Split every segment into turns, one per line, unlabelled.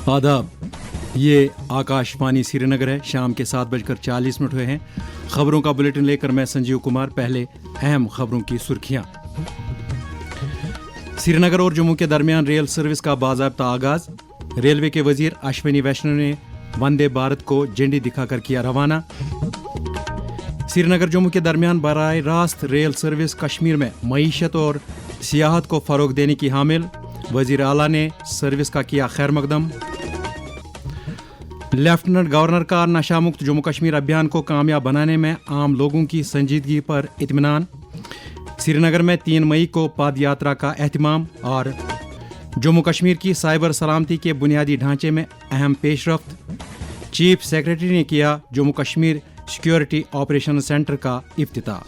आदाब, ये आकाशवाणी श्रीनगर है। शाम के 7:40 हुए हैं। खबरों का बुलेटिन लेकर मैं संजीव कुमार। पहले अहम खबरों की सुर्खियां। श्रीनगर और जम्मू के दरमियान रेल सर्विस का बाज़ाब्ता आगाज। रेलवे के वजीर अश्विनी वैष्णव ने वंदे भारत को झंडी दिखाकर किया रवाना। श्रीनगर जम्मू के दरमियान बराह रास्त रेल सर्विस कश्मीर में मईशत और सियाहत को फ़रोग देने की हामिल। वजीर आला ने सर्विस का किया खैर मकदम। लेफ्टिनेंट गवर्नर का नशा मुक्त जम्मू कश्मीर अभियान को कामयाब बनाने में आम लोगों की संजीदगी पर इत्मीनान। श्रीनगर में 3 मई को पद यात्रा का एहतिमाम। और जम्मू कश्मीर की साइबर सलामती के बुनियादी ढांचे में अहम पेशरफ्त। चीफ सेक्रेटरी ने किया Jammu Kashmir security operation centre का इफ्तिताह।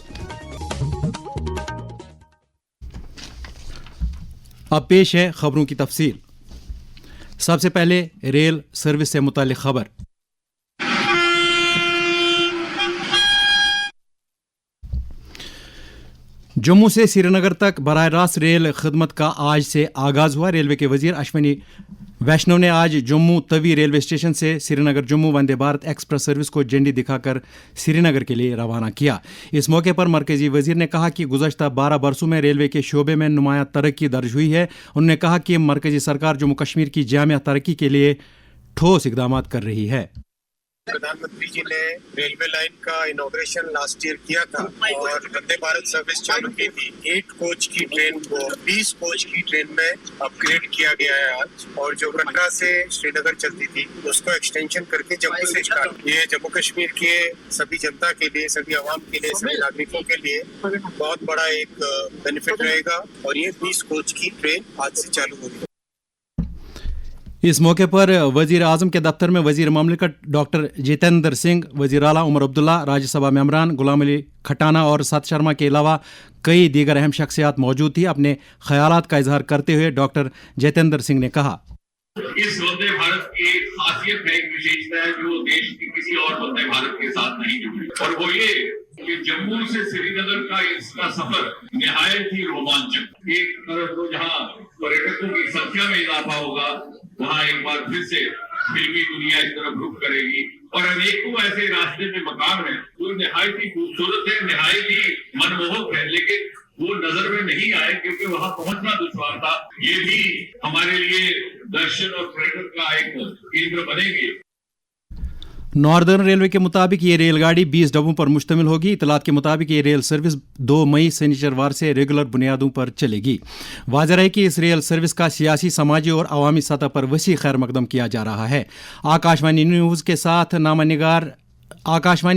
अब पेश है खबरों की तफसील। सबसे पहले रेल सर्विस से मुतालिक खबर। जम्मू से श्रीनगर तक बराह रास्त रेल खिदमत का आज से आगाज हुआ। रेलवे के वजीर अश्विनी वैष्णव ने आज जम्मू तवी रेलवे स्टेशन से श्रीनगर जम्मू वंदे भारत एक्सप्रेस सर्विस को झंडी दिखाकर श्रीनगर के लिए रवाना किया। इस मौके पर मरकजी वजीर ने कहा कि गुज़श्ता 12 बरसों में रेलवे के शोबे में नुमायां तरक्की दर्ज हुई है। उन्होंने कहा कि मरकजी सरकार जम्मू कश्मीर की जामिया तरक्की के लिए ठोस इक़दाम कर रही है।
प्रधानमंत्री जी ने रेलवे लाइन का इनॉग्रेशन लास्ट ईयर किया था और वंदे भारत सर्विस चालू की थी। 8 कोच की ट्रेन को 20 कोच की ट्रेन में अपग्रेड किया गया है आज। और जो कटरा से श्रीनगर चलती थी उसको एक्सटेंशन करके जम्मू से स्टार्ट। ये जम्मू कश्मीर के सभी जनता के लिए, सभी आवाम के लिए, सभी नागरिकों के लिए बहुत बड़ा एक बेनिफिट रहेगा। और ये 20 कोच की ट्रेन आज से चालू होगी।
इस मौके पर वजीर आजम के दफ्तर में वजीर ममलिकत डॉक्टर जितेंद्र सिंह, वजीर आला उमर अब्दुल्ला, राज्यसभा मेंबरान गुलाम अली खटाना और सत शर्मा के अलावा कई दीगर अहम शख्सियात मौजूद थी। अपने ख्यालात का इजहार करते हुए डॉक्टर जितेंद्र सिंह ने कहा,
इस वंदे भारत की खासियत है, एक विशेषता है जो देश की किसी और वंदे भारत के साथ नहीं जुड़ी, और वो ये कि जम्मू से श्रीनगर का इसका सफर निहायत ही रोमांचक। एक तरफ तो जहाँ पर्यटकों की संख्या में इजाफा होगा, वहाँ एक बार फिर से फिल्मी दुनिया इस तरफ रुख करेगी। और अनेकों ऐसे रास्ते में मकाम है जो निहायत ही खूबसूरत है, निहायत ही मनमोहक है, लेकिन वो नजर में नहीं आए क्योंकि वहां पहुंचना दुश्वार था। ये भी हमारे लिए दर्शन और पर्यटन का एक केंद्र बनेंगे।
नॉर्दर्न रेलवे के मुताबिक ये रेलगाड़ी 20 डब्बों पर मुश्तमिल होगी। इतलात के मुताबिक ये रेल सर्विस 2 मई शनिचरवार से रेगुलर बुनियादों पर चलेगी। वाज़ेह है कि इस रेल सर्विस का सियासी, समाजी और अवामी सतह पर वसी खैर मकदम किया जा रहा है। आकाशवाणी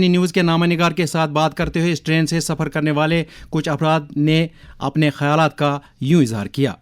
न्यूज़ के नामानिगार के साथ बात करते हुए इस ट्रेन से सफ़र करने वाले कुछ अफराद ने अपने ख्यालात का यूं इजहार किया।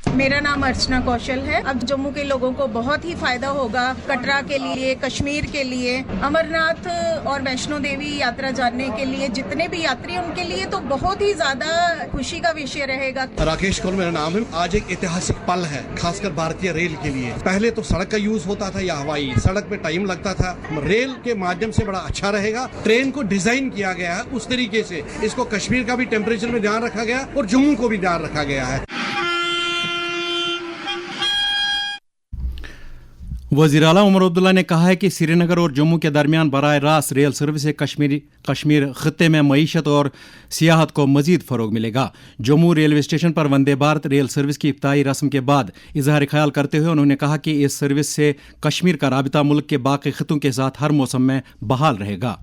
मेरा नाम अर्चना कौशल है। अब जम्मू के लोगों को बहुत ही फायदा होगा, कटरा के लिए, कश्मीर के लिए, अमरनाथ और वैष्णो देवी यात्रा जानने के लिए जितने भी यात्री उनके लिए तो बहुत ही ज्यादा खुशी का विषय रहेगा।
राकेश कौर मेरा नाम है। आज एक ऐतिहासिक पल है, खासकर भारतीय रेल के लिए। पहले तो सड़क का यूज होता था या हवाई, सड़क पे टाइम लगता था। रेल के माध्यम से बड़ा अच्छा रहेगा। ट्रेन को डिजाइन किया गया है उस तरीके से, इसको कश्मीर का भी टेम्परेचर में ध्यान रखा गया और जम्मू को भी ध्यान रखा गया है।
वज़ीर आला उमर अब्दुल्ला ने कहा है कि श्रीनगर और जम्मू के दरमियान बराह रास्त रेल सर्विस से कश्मीर खत्ते में मईशत और सियाहत को मजीद फ़रोग मिलेगा। जम्मू रेलवे स्टेशन पर वंदे भारत रेल सर्विस की इब्तिदाई रस्म के बाद इजहार ख्याल करते हुए उन्होंने कहा कि इस सर्विस से कश्मीर का राबिता मुल्क के बाकी खित्तों के साथ हर मौसम में बहाल रहेगा।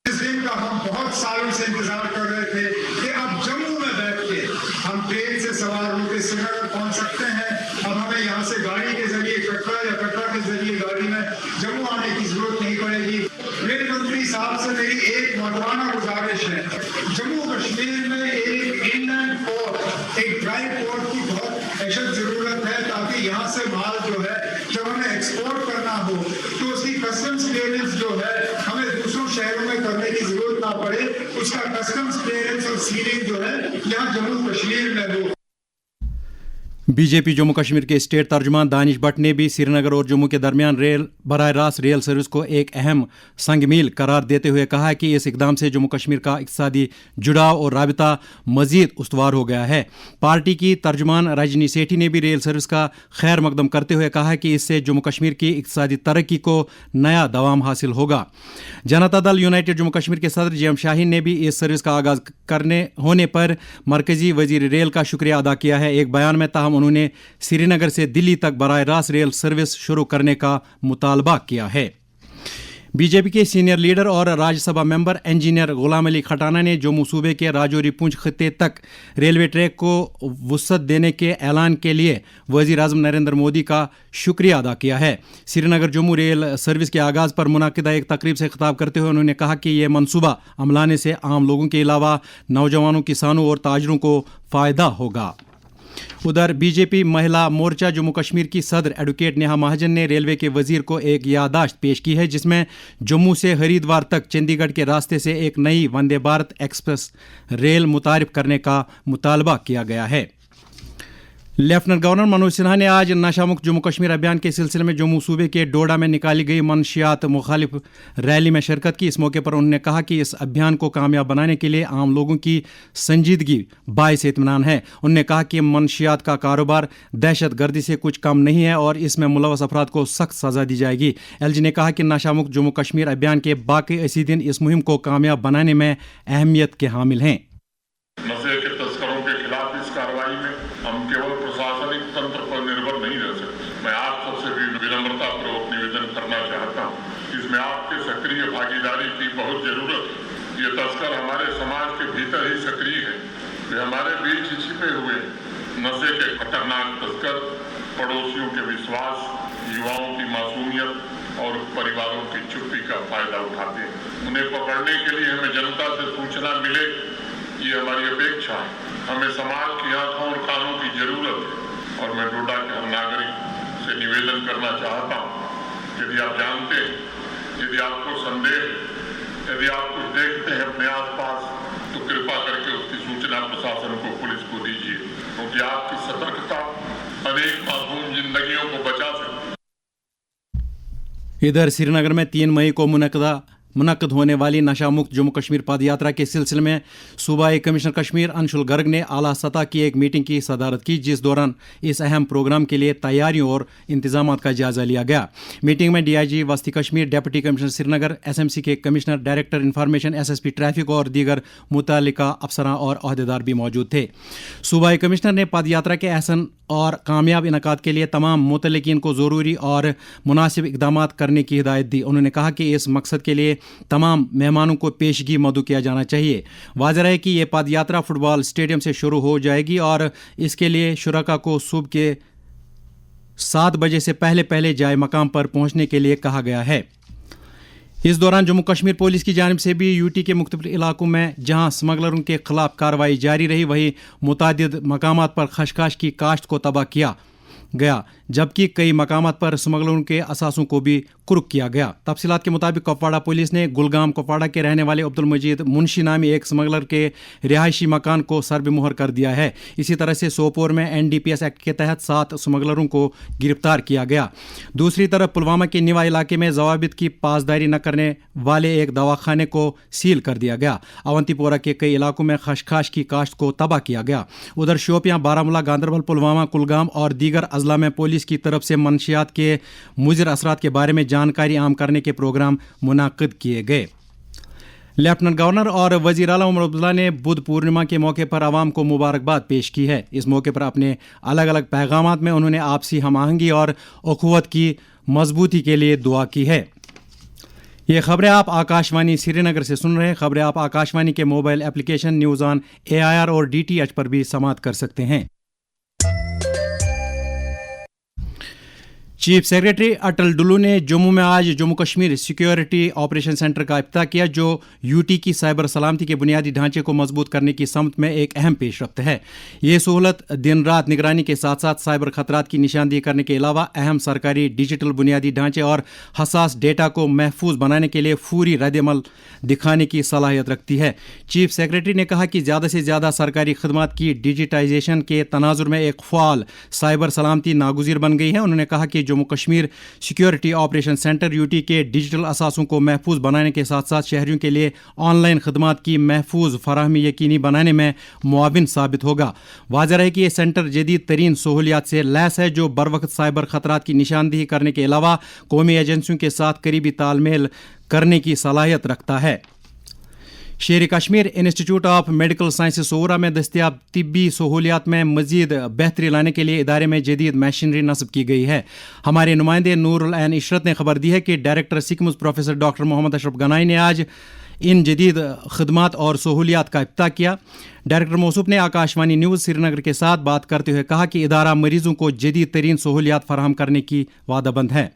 इस दिन का हम बहुत सालों से इंतजार कर रहे थे कि अब जम्मू में बैठ के हम ट्रेन से सवार होकर श्रीनगर पहुंच सकते हैं। अब हमें यहाँ से गाड़ी के जरिए कटरा या कटरा के जरिए गाड़ी में जम्मू आने की जरूरत नहीं पड़ेगी। रेल मंत्री साहब से मेरी एक महत्वपूर्ण गुजारिश है, जम्मू कश्मीर में एक इनलैंड पोर्ट, एक ड्राई पोर्ट की बहुत अशद जरूरत है, ताकि यहाँ से माल जो है जब हमें एक्सपोर्ट करना हो तो उसकी कस्टम्स क्लियरेंस जो है हमें दूसरों शहरों में करने की जरूरत ना पड़े। उसका कस्टम्स क्लियरेंस और सीलिंग जो है यहाँ जम्मू कश्मीर में हो।
बीजेपी जम्मू कश्मीर के स्टेट तर्जुमान दानिश भट्ट ने भी श्रीनगर और जम्मू के दरमियान बराह रास्त रेल सर्विस को एक अहम संग मील करार देते हुए कहा है कि इस इकदाम से जम्मू कश्मीर का इक़्तिसादी जुड़ाव और राबिता मजीद उस्तवार हो गया है। पार्टी की तर्जुमान रजनी सेठी ने भी रेल सर्विस का खैर मकदम करते हुए कहा है कि इससे जम्मू कश्मीर की इक़्तिसादी तरक्की को नया दवाम हासिल होगा। जनता दल यूनाइटेड जम्मू कश्मीर के सदर JM शाहीन ने भी इस सर्विस का आगाज़ होने पर मरकजी वजीर रेल का शुक्रिया अदा किया है। एक बयान में ताहम उन्होंने श्रीनगर से दिल्ली तक बराह रास्त रेल सर्विस शुरू करने का मुतालबा किया है। बीजेपी के सीनियर लीडर और राज्यसभा मेंबर इंजीनियर गुलाम अली खटाना ने जम्मू सूबे के राजौरी पुंछ खित्ते तक रेलवे ट्रैक को वुसअत देने के ऐलान के लिए वज़ीर आज़म नरेंद्र मोदी का शुक्रिया अदा किया है। श्रीनगर जम्मू रेल सर्विस के आगाज़ पर मुनाकिदा एक तकरीब से खिताब करते हुए उन्होंने कहा कि यह मनसूबा अमलाने से आम लोगों के अलावा नौजवानों, किसानों और ताजरों को फ़ायदा होगा। उधर बीजेपी महिला मोर्चा जम्मू कश्मीर की सदर एडवोकेट नेहा महाजन ने रेलवे के वजीर को एक याददाश्त पेश की है जिसमें जम्मू से हरिद्वार तक चंडीगढ़ के रास्ते से एक नई वंदे भारत एक्सप्रेस रेल मुतारिफ करने का मुतालबा किया गया है। लेफ्टिनेंट गवर्नर मनोज सिन्हा ने आज नशा मुक्त जम्मू कश्मीर अभियान के सिलसिले में जम्मू सूबे के डोडा में निकाली गई मनशियात मुखालिफ रैली में शिरकत की। इस मौके पर उन्होंने कहा कि इस अभियान को कामयाब बनाने के लिए आम लोगों की संजीदगी बाइस इत्मीनान है। उन्होंने कहा कि मनशियात का कारोबार दहशत गर्दी से कुछ कम नहीं है और इसमें मुलवस अफराद को सख्त सजा दी जाएगी। LG ने कहा कि नशा मुक्त जम्मू कश्मीर अभियान के बाकी 80 दिन इस मुहिम को कामयाब बनाने में अहमियत के हामिल हैं।
नशे के तस्करों के खिलाफ इस कार्रवाई में हम केवल प्रशासनिक तंत्र पर निर्भर नहीं रह सकते। मैं आप सबसे भी विनम्रतापूर्वक निवेदन करना चाहता हूँ, इसमें आपके सक्रिय भागीदारी की बहुत जरूरत है। ये तस्कर हमारे समाज के भीतर ही सक्रिय है, वे हमारे बीच छिपे हुए नशे के खतरनाक तस्कर पड़ोसियों के विश्वास, युवाओं की मासूमियत और परिवारों की चुप्पी का फायदा उठाते हैं। उन्हें पकड़ने के लिए हमें जनता से सूचना मिले, ये हमारी अपेक्षा है। हमें समाज की आंखों और कानों की जरूरत है और मैं डोडा के हर नागरिक से निवेदन करना चाहता हूँ, यदि आप जानते हैं, यदि आपको संदेह है, यदि आप कुछ देखते हैं अपने आसपास, तो कृपा करके उसकी सूचना प्रशासन को, पुलिस को दीजिए, क्योंकि आपकी सतर्कता अनेक मासूम जिंदगियों को बचा सकती है।
इधर श्रीनगर में 3 मई को मुनक्कद होने वाली नशा मुक्त जम्मू कश्मीर पदयात्रा के सिलसिले में सूबाई कमिश्नर कश्मीर अंशुल गर्ग ने आला सतह की एक मीटिंग की सदारत की, जिस दौरान इस अहम प्रोग्राम के लिए तैयारियों और इंतजामात का जायजा लिया गया। मीटिंग में DIG वस्ती Kashmir, deputy commissioner Srinagar, SMC के commissioner, director information SSP traffic और दीगर मुतल्लिका अफसरान और अहदेदार भी मौजूद थे। सूबाई कमिश्नर ने पदयात्रा के अहसन और कामयाब इनकाद के लिए तमाम मुतल्लिकीन को ज़रूरी और मुनासिब इक़दामात करने की हिदायत दी। उन्होंने कहा कि इस मकसद के लिए तमाम मेहमानों को पेशगी मदऊ किया जाना चाहिए। वाज़ेह है कि ये पदयात्रा फुटबॉल स्टेडियम से शुरू हो जाएगी और इसके लिए शुरका को सुबह के 7 बजे से पहले जाए मकाम पर पहुंचने के लिए कहा गया है। इस दौरान जम्मू कश्मीर पुलिस की जानिब से भी UT के मुख्तलिफ इलाकों में जहां स्मगलरों के खिलाफ कार्रवाई जारी रही, वहीं मुतादिद मकामात पर खशखाश की काश्त को तबाह किया गया, जबकि कई मकामात पर स्मगलरों के असासों को भी कुर्क किया गया। तफसीलात के मुताबिक कुपवाड़ा पुलिस ने गुलगाम कुपवाड़ा के रहने वाले अब्दुल मजीद मुंशी नामी एक स्मगलर के रिहायशी मकान को सरबमुहर कर दिया है। इसी तरह से सोपोर में NDPS एक्ट के तहत 7 स्मगलरों को गिरफ्तार किया गया। दूसरी तरफ पुलवामा के निवा इलाके में जवाबित की पासदारी न करने वाले एक दवाखाने को सील कर दिया गया। अवंतीपोरा के कई इलाकों में खशखाश की काश्त को तबाह किया गया। उधर शोपियां, बारामूला, गांदरबल, पुलवामा, कुलगाम और दीगर अजला में पुलिस की तरफ से मनशियात के मुज़िर असरात के बारे में जानकारी आम करने के प्रोग्राम मुनाकिद किए गए। लेफ्टिनेंट गवर्नर और वज़ीर आला उमर अब्दुल्ला ने बुध पूर्णिमा के मौके पर आवाम को मुबारकबाद पेश की है। इस मौके पर अपने अलग अलग पैगामात में उन्होंने आपसी हम आहंगी और अखुवत की मजबूती के लिए दुआ की है। ये खबरें आप आकाशवाणी श्रीनगर से सुन रहे हैं। खबरें आप आकाशवाणी के mobile application news on AIR और DTH पर भी समाअत कर सकते हैं। चीफ सेक्रेटरी अटल डुल्लू ने जम्मू में आज Jammu Kashmir security operation centre का इफ्तिताह किया, जो यूटी की साइबर सलामती के बुनियादी ढांचे को मजबूत करने की समत में एक अहम पेशरफ्त है। ये सहूलत दिन रात निगरानी के साथ साथ साइबर खतरात की निशानदेही करने के अलावा अहम सरकारी डिजिटल बुनियादी ढांचे और हसास डेटा को महफूज बनाने के लिए फौरी रद्द-ए-अमल दिखाने की सलाहियत रखती है। चीफ सेक्रेटरी ने कहा कि ज़्यादा से ज़्यादा सरकारी खदमात की डिजिटाइजेशन के तनाजुर में एक फ़ाल साइबर सलामती नागुज़ीर बन गई है। उन्होंने कहा कि Jammu Kashmir security operation centre UT के डिजिटल असासों को महफूज बनाने के साथ साथ शहरियों के लिए ऑनलाइन खदमात की महफूज फराहमी यकीनी बनाने में मुआविन साबित होगा। वाज़ेह है कि ये सेंटर जदीद तरीन सहूलियात से लैस है, जो बर वक्त साइबर खतरात की निशानदेही करने के अलावा कौमी एजेंसियों के साथ करीबी तालमेल करने की सलाहियत रखता है। Sher Kashmir institute of medical sciences Soura में दस्तियाब तिब्बी सहूलियात में मजीद बेहतरी लाने के लिए इदारे में जदीद मशीनरी नस्ब की गई है। हमारे नुमाइंदे नूरुल ऐन इशरत ने खबर दी है कि director SKIMS professor doctor Mohammad Ashraf Ganai ने आज इन जदीद खदमात और सहूलियात का इफ्तिताह किया। डायरेक्टर मौसूफ ने आकाशवाणी न्यूज़ श्रीनगर के साथ बात करते हुए कहा कि इदारा मरीजों को जदीद तरीन सहूलियात फराहम करने की वादाबंद है।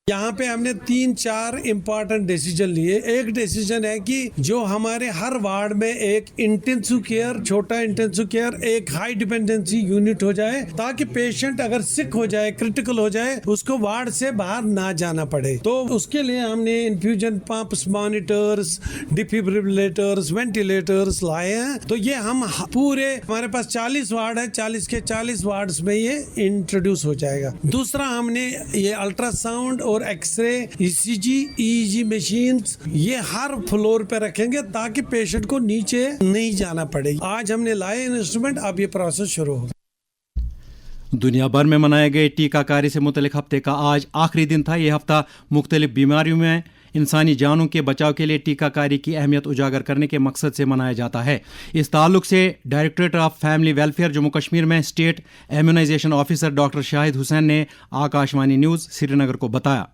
यहाँ पे हमने 3-4 इम्पोर्टेंट डिसीजन लिए। एक डिसीजन है कि जो हमारे हर वार्ड में एक इंटेंसिव केयर, छोटा इंटेंसिव केयर, एक हाई डिपेंडेंसी यूनिट हो जाए, ताकि पेशेंट अगर सिक हो जाए, क्रिटिकल हो जाए, उसको वार्ड से बाहर ना जाना पड़े। तो उसके लिए हमने infusion pumps, monitors, defibrillators, ventilators लाए हैं। तो ये हम पूरे, हमारे पास 40 वार्ड है, 40 के 40 वार्ड्स में ये इंट्रोड्यूस हो जाएगा। दूसरा, हमने ये अल्ट्रासाउंड और एक्सरे, ईसीजी, ईईजी मशीन्स ये हर फ्लोर पे रखेंगे ताकि पेशेंट को नीचे नहीं जाना पड़े। आज हमने लाए इंस्ट्रूमेंट, अब ये प्रोसेस शुरू होगा।
दुनिया भर में मनाए गए टीकाकारी से मुतल्लिक हफ्ते का आज आखिरी दिन था। यह हफ्ता मुख्तलिफ बीमारियों में इंसानी जानों के बचाव के लिए टीकाकारी की अहमियत उजागर करने के मकसद से मनाया जाता है। इस ताल्लुक से directorate of family welfare Jammu Kashmir में state immunization officer doctor Shahid Hussain ने आकाशवाणी न्यूज़ श्रीनगर को बताया।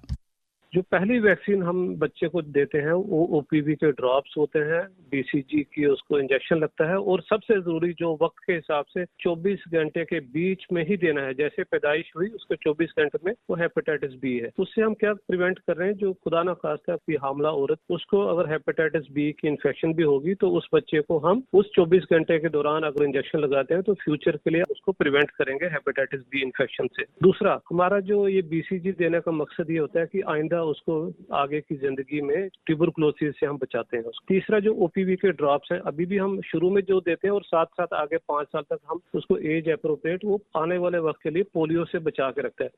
जो पहली वैक्सीन हम बच्चे को देते हैं वो ओपीवी के ड्रॉप्स होते हैं, बीसीजी की उसको इंजेक्शन लगता है, और सबसे जरूरी जो वक्त के हिसाब से 24 घंटे के बीच में ही देना है। जैसे पैदाइश हुई उसके 24 घंटे में वो हेपेटाइटिस बी है। उससे हम क्या प्रिवेंट कर रहे हैं, जो खुदा ना खास्ता कोई हामला औरत, उसको अगर हेपेटाइटिस बी की इन्फेक्शन भी होगी तो उस बच्चे को हम उस 24 घंटे के दौरान अगर इंजेक्शन लगाते हैं तो फ्यूचर के लिए उसको प्रिवेंट करेंगे हेपेटाइटिस बी इन्फेक्शन से। दूसरा, हमारा जो ये बीसीजी देने का मकसद ये होता है कि आइंदा उसको आगे की जिंदगी में ट्यूबरकुलोसिस से हम बचाते हैं। तीसरा, जो ओपीवी के ड्रॉप्स हैं अभी भी हम शुरू में जो देते हैं और साथ साथ आगे 5 साल तक हम उसको एज अप्रोप्रिएट वो आने वाले वक्त के लिए पोलियो से बचा के रखते हैं।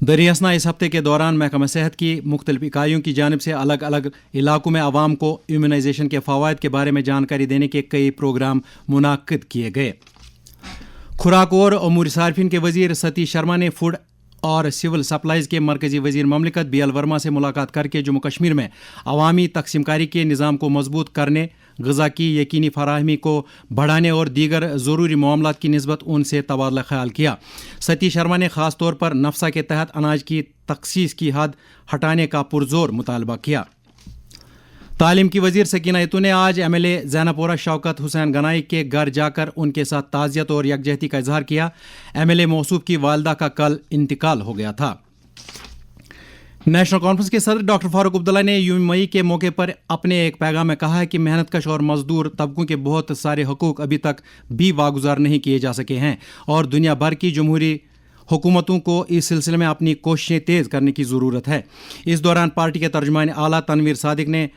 दरियासना इस हफ्ते के दौरान महकमा सेहत की मुख्तलिफ इकाइयों की जानिब से अलग अलग इलाकों में आवाम को इम्यूनाइजेशन के फ़वाइद के बारे में जानकारी देने के कई प्रोग्राम मुनाकिद किए गए। खुराक और अमूर सार्फिन के वजीर सतीश शर्मा ने फूड और सिविल सप्लाईज के मरकजी वजीर ममलिकत BL वर्मा से मुलाकात करके जम्मू कश्मीर में अवामी तकसीमकारी के निज़ाम को मजबूत करने, ग़िज़ा की यकीनी फराहमी को बढ़ाने और दीगर ज़रूरी मामलात की निस्बत उनसे तबादला ख्याल किया। सतीश शर्मा ने ख़ास तौर पर नफ्सा के तहत अनाज की तखसीस की हद हटाने का पुरजोर मुतालबा किया। तालीम की वजीर सकीना इतू ने आज MLA ज़ैनापोरा शौकत हुसैन गनाई के घर जाकर उनके साथ ताज़ियत और यकजहती का इजहार किया। MLA मौसूफ की वालदा का कल इंतकाल हो गया था। नेशनल कॉन्फ्रेंस के सदर डॉक्टर फारूक अब्दुल्ला ने यूं मई के मौके पर अपने एक पैगाम में कहा है कि मेहनतकश और मजदूर तबकों के बहुत सारे हकूक़ अभी तक भी वागुजार नहीं किए जा सके हैं और दुनिया भर की जमहूरी हुकूमतों को इस सिलसिले में अपनी कोशिशें तेज़ करने की ज़रूरत है। इस दौरान पार्टी के तर्जुमान आला तनवीर सादिक ने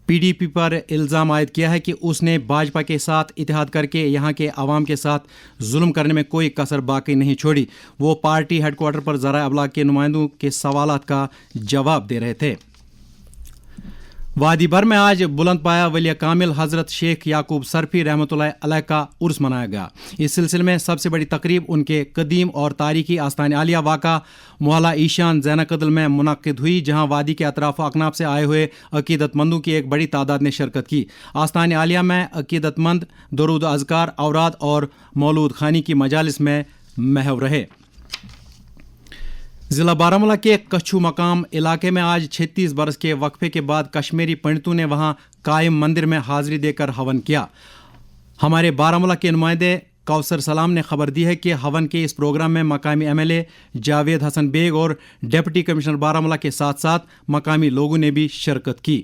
PDP पर इल्ज़ाम आयद किया है कि उसने भाजपा के साथ इत्तेहाद करके यहाँ के अवाम के साथ जुल्म करने में कोई कसर बाकी नहीं छोड़ी। वो पार्टी हेडक्वार्टर पर ज़राए अबलाग के नुमाइंदों के सवालात का जवाब दे रहे थे। वादी भर में आज बुलंद पाया वली कामिल हज़रत शेख याकूब सरफी रहमतुल्लाह अलैह का उर्स मनाया गया। इस सिलसिले में सबसे बड़ी तकरीब उनके कदीम और तारीखी आस्तान आलिया वाक़ा मोहल्ला ईशान ज़ैनकदल में मुनक़िद हुई, जहां वादी के अतराफ़ अकनाफ से आए हुए अक़ीदतमंदों की एक बड़ी तादाद ने शिरकत की। आस्तान आलिया में अक़ीदतमंद दरूद अज़कार, औराद और मौलूद खानी की मजालिस में महव रहे। ज़िला बारामूला के कच्छू मकाम इलाके में आज 36 बरस के वक्फे के बाद कश्मीरी पंडितों ने वहां कायम मंदिर में हाजिरी देकर हवन किया। हमारे बारामूला के नुमाइंदे کوثر سلام نے خبر دی ہے کہ ہون کے اس پروگرام میں مقامی MLA جاوید حسن بیگ اور ڈپٹی کمشنر بارہمولہ کے ساتھ ساتھ مقامی لوگوں نے بھی شرکت کی.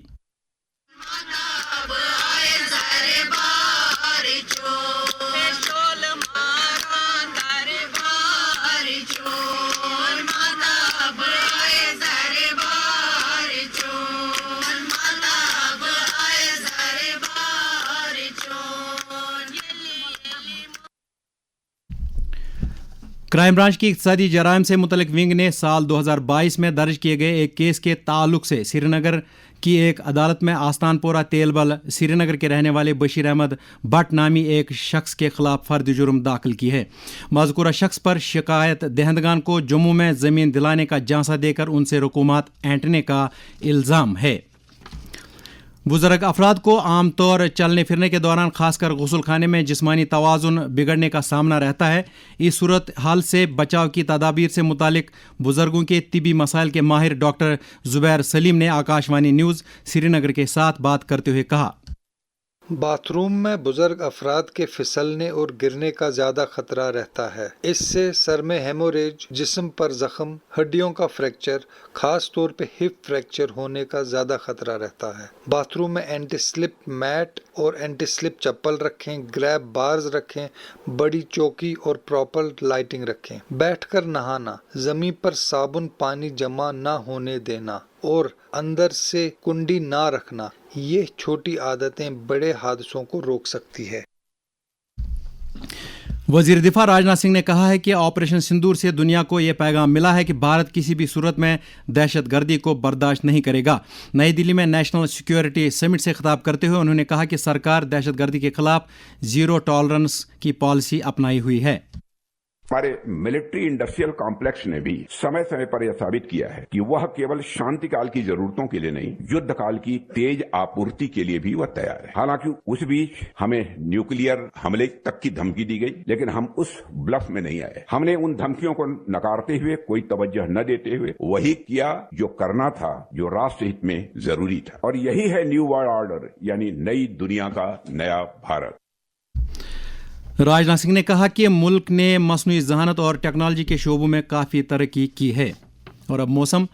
کرائم برانچ کی اقتصادی جرائم سے متعلق ونگ نے سال 2022 میں درج کیے گئے ایک کیس کے تعلق سے سری نگر کی ایک عدالت میں آستان پورہ تیل بل سری نگر کے رہنے والے بشیر احمد بٹ نامی ایک شخص کے خلاف فرد جرم داخل کی ہے. مذکورہ شخص پر شکایت دہندگان کو جموں میں زمین دلانے کا جھانسا دے کر ان سے رقومات اینٹنے کا الزام ہے. بزرگ افراد کو عام طور چلنے پھرنے کے دوران خاص کر غسل خانے میں جسمانی توازن بگڑنے کا سامنا رہتا ہے. اس صورت حال سے بچاؤ کی تدابیر سے متعلق بزرگوں کے طبی مسائل کے ماہر ڈاکٹر زبیر سلیم نے آکاشوانی نیوز سری نگر کے ساتھ بات کرتے ہوئے کہا،
باتھ روم میں بزرگ افراد کے پھسلنے اور گرنے کا زیادہ خطرہ رہتا ہے. اس سے سر میں ہیموریج، جسم پر زخم، ہڈیوں کا فریکچر، خاص طور پہ ہپ فریکچر ہونے کا زیادہ خطرہ رہتا ہے. باتھ روم میں اینٹی سلپ میٹ اور اینٹی سلپ چپل رکھیں، گریب بارز رکھیں، بڑی چوکی اور پراپر لائٹنگ رکھیں. بیٹھ کر نہانا، زمین پر صابن پانی جمع نہ ہونے دینا اور اندر سے کنڈی نہ رکھنا، یہ چھوٹی عادتیں بڑے حادثوں کو روک سکتی ہے.
وزیر دفاع راجناتھ سنگھ نے کہا ہے کہ آپریشن سندور سے دنیا کو یہ پیغام ملا ہے کہ بھارت کسی بھی صورت میں دہشت گردی کو برداشت نہیں کرے گا. نئی دلی میں نیشنل سیکیورٹی سمٹ سے خطاب کرتے ہوئے انہوں نے کہا کہ سرکار دہشت گردی کے خلاف زیرو ٹالرنس کی پالیسی اپنائی ہوئی ہے.
ہمارے ملٹری انڈسٹریل کمپلیکس نے بھی سمے سمے پر یہ ثابت کیا ہے کہ وہ کیول شانتی کال کی ضرورتوں کے لیے نہیں، یدھ کال کی تیز آپورتی کے لیے بھی وہ تیار ہے. حالانکہ اس بیچ ہمیں نیوکلیئر حملے تک کی دھمکی دی گئی، لیکن ہم اس بلف میں نہیں آئے. ہم نے ان دھمکیوں کو نکارتے ہوئے، کوئی توجہ نہ دیتے ہوئے وہی کیا جو کرنا تھا، جو راشٹر ہت میں ضروری تھا. اور یہی ہے نیو ورلڈ آرڈر، یعنی نئی دنیا کا نیا بھارت.
راجناتھ سنگھ نے کہا کہ ملک نے مصنوعی ذہانت اور ٹیکنالوجی کے شعبوں میں کافی ترقی کی ہے. اور اب موسم.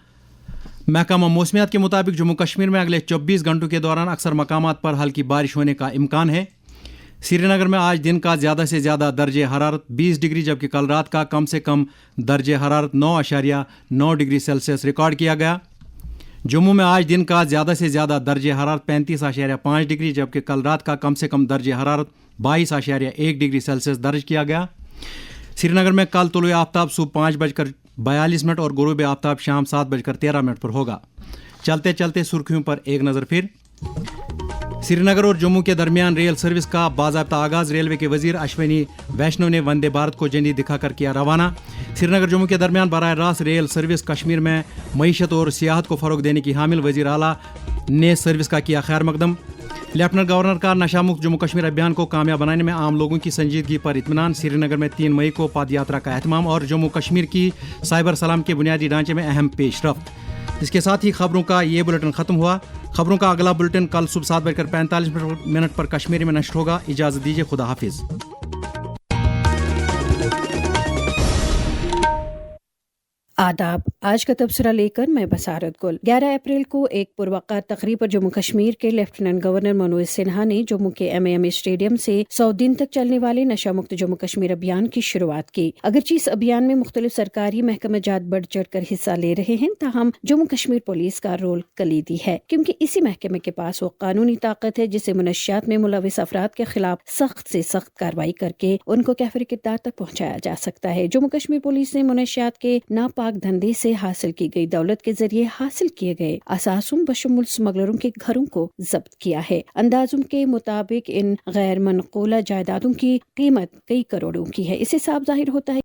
محکمہ موسمیات کے مطابق جموں کشمیر میں اگلے 24 گھنٹوں کے دوران اکثر مقامات پر ہلکی بارش ہونے کا امکان ہے. سری نگر میں آج دن کا زیادہ سے زیادہ درجہ حرارت 20 ڈگری جبکہ کل رات کا کم سے کم درجہ حرارت 9.9 ڈگری سیلسیس ریکارڈ کیا گیا. جموں میں آج دن کا زیادہ سے زیادہ درجہ حرارت 35.5 ڈگری جبکہ کل رات کا کم سے کم درجہ حرارت 22.1 ڈگری سیلسیس درج کیا گیا. سری نگر میں کل طلوع آفتاب صبح 5:42 اور غروب آفتاب شام 7:13 پر ہوگا. چلتے چلتے سرخیوں پر ایک نظر پھر. سری نگر اور جموں کے درمیان ریل سروس کا باضابطہ آغاز. ریلوے کے وزیر اشونی ویشنو نے وندے بھارت کو جھنڈی دکھا کر کیا روانہ. سری نگر جموں کے درمیان براہ راست ریل سروس کشمیر میں معیشت اور سیاحت کو فروغ دینے کی حامل. وزیر اعلیٰ نے سروس کا کیا خیر مقدم. لیفٹننٹ گورنر کا نشہ مکت جموں کشمیر ابھیان کو کامیاب بنانے میں عام لوگوں کی سنجیدگی پر اطمینان. سری نگر میں 3 مئی کو پد یاترا کا اہتمام اور جموں کشمیر کی سائبر سلام کے بنیادی ڈھانچے میں اہم پیش رفت. اس کے ساتھ ہی خبروں کا یہ بلیٹن ختم ہوا. خبروں کا اگلا بلیٹن کل صبح 7:45 پر کشمیری میں نشر ہوگا. اجازت دیجیے. خدا حافظ.
آداب. آج کا تبصرہ لے کر میں بصارت گل. 11 اپریل کو ایک پروقار تقریب پر جموں کشمیر کے لیفٹیننٹ گورنر منوج سنہا نے جموں کے MAMA اسٹیڈیم سے 100 دن تک چلنے والے نشہ مکت جموں کشمیر ابھیان کی شروعات کی. اگرچہ اس ابھیان میں مختلف سرکاری محکمہ جات بڑھ چڑھ کر حصہ لے رہے ہیں، تاہم جموں کشمیر پولیس کا رول کلیدی ہے، کیونکہ اسی محکمے کے پاس وہ قانونی طاقت ہے جسے منشیات میں ملوث افراد کے خلاف سخت سے سخت کارروائی کر کے ان کو کیفر کردار تک پہنچایا جا سکتا ہے. جموں کشمیر پولیس نے منشیات کے ناپاک دھندے سے حاصل کی گئی دولت کے ذریعے حاصل کیے گئے اثاثوں بشمول اسمگلروں کے گھروں کو ضبط کیا ہے. اندازوں کے مطابق ان غیر منقولہ جائیدادوں کی قیمت کئی کروڑوں کی ہے. اس سے صاف ظاہر ہوتا ہے